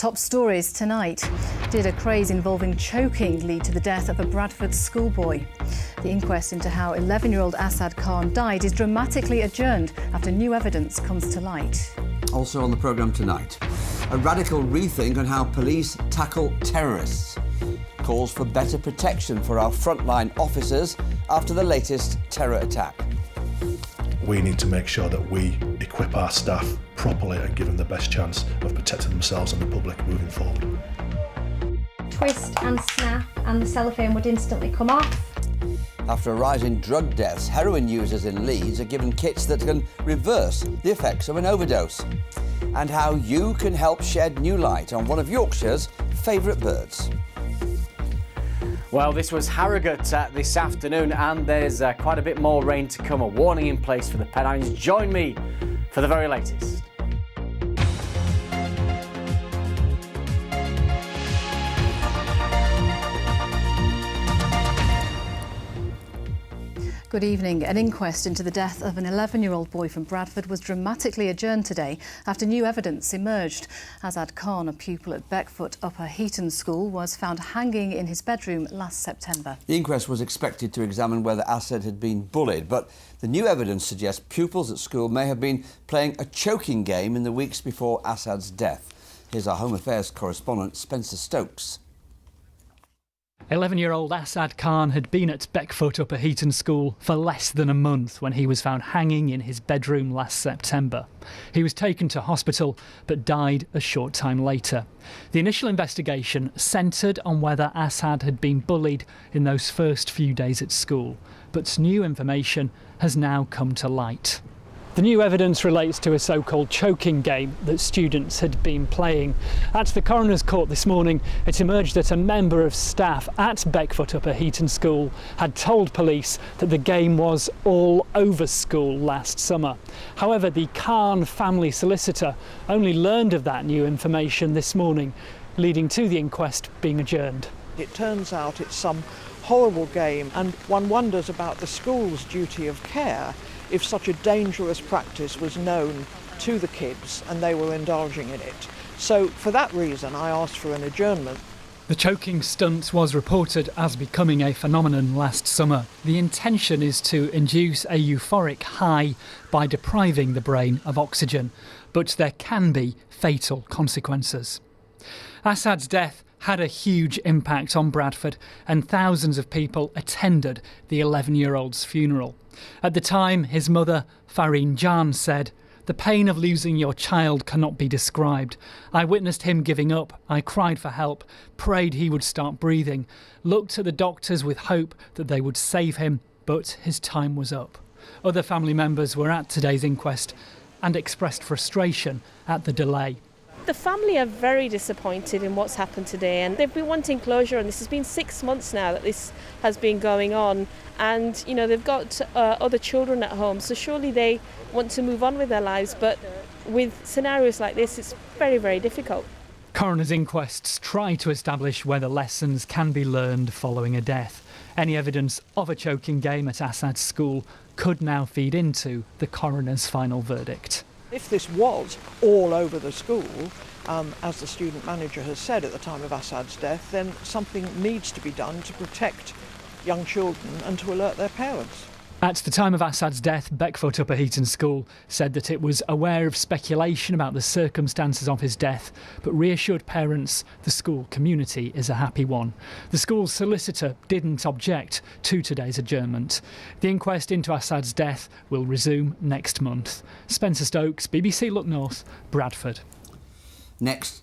top stories tonight. Did a craze involving choking lead to the death of a Bradford schoolboy? The inquest into how 11-year-old Asad Khan died is dramatically adjourned after new evidence comes to light. Also on the programme tonight, a radical rethink on how police tackle terrorists. Calls for better protection for our frontline officers after the latest terror attack. We need to make sure that we equip our staff properly and give them the best chance of protecting themselves and the public moving forward. Twist and snap and the cellophane would instantly come off. After a rise in drug deaths, heroin users in Leeds are given kits that can reverse the effects of an overdose. And how you can help shed new light on one of Yorkshire's favourite birds. Well, this was Harrogate this afternoon, and there's quite a bit more rain to come. A warning in place for the Pennines. Join me for the very latest. Good evening. An inquest into the death of an 11-year-old boy from Bradford was dramatically adjourned today after new evidence emerged. Asad Khan, a pupil at Beckfoot Upper Heaton School, was found hanging in his bedroom last September. The inquest was expected to examine whether Asad had been bullied, but the new evidence suggests pupils at school may have been playing a choking game in the weeks before Asad's death. Here's our Home Affairs correspondent, Spencer Stokes. 11-year-old Asad Khan had been at Beckfoot Upper Heaton School for less than a month when he was found hanging in his bedroom last September. He was taken to hospital but died a short time later. The initial investigation centred on whether Asad had been bullied in those first few days at school, but new information has now come to light. The new evidence relates to a so-called choking game that students had been playing. At the coroner's court this morning, it emerged that a member of staff at Beckfoot Upper Heaton School had told police that the game was all over school last summer. However, the Khan family solicitor only learned of that new information this morning, leading to the inquest being adjourned. It turns out it's some horrible game, and one wonders about the school's duty of care if such a dangerous practice was known to the kids and they were indulging in it. So for that reason I asked for an adjournment. The choking stunt was reported as becoming a phenomenon last summer. The intention is to induce a euphoric high by depriving the brain of oxygen, but there can be fatal consequences. Asad's death had a huge impact on Bradford, and thousands of people attended the 11-year-old's funeral. At the time, his mother, Fareen Jan, said, "The pain of losing your child cannot be described. I witnessed him giving up. I cried for help, prayed he would start breathing, looked at the doctors with hope that they would save him, but his time was up." Other family members were at today's inquest and expressed frustration at the delay. The family are very disappointed in what's happened today, and they've been wanting closure, and this has been 6 months now that this has been going on, and they've got other children at home, so surely they want to move on with their lives, but with scenarios like this it's very, very difficult. Coroner's inquests try to establish whether lessons can be learned following a death. Any evidence of a choking game at Asad's school could now feed into the coroner's final verdict. If this was all over the school, as the student manager has said at the time of Asad's death, then something needs to be done to protect young children and to alert their parents. At the time of Asad's death, Beckfoot Upper Heaton School said that it was aware of speculation about the circumstances of his death, but reassured parents the school community is a happy one. The school's solicitor didn't object to today's adjournment. The inquest into Asad's death will resume next month. Spencer Stokes, BBC Look North, Bradford. Next,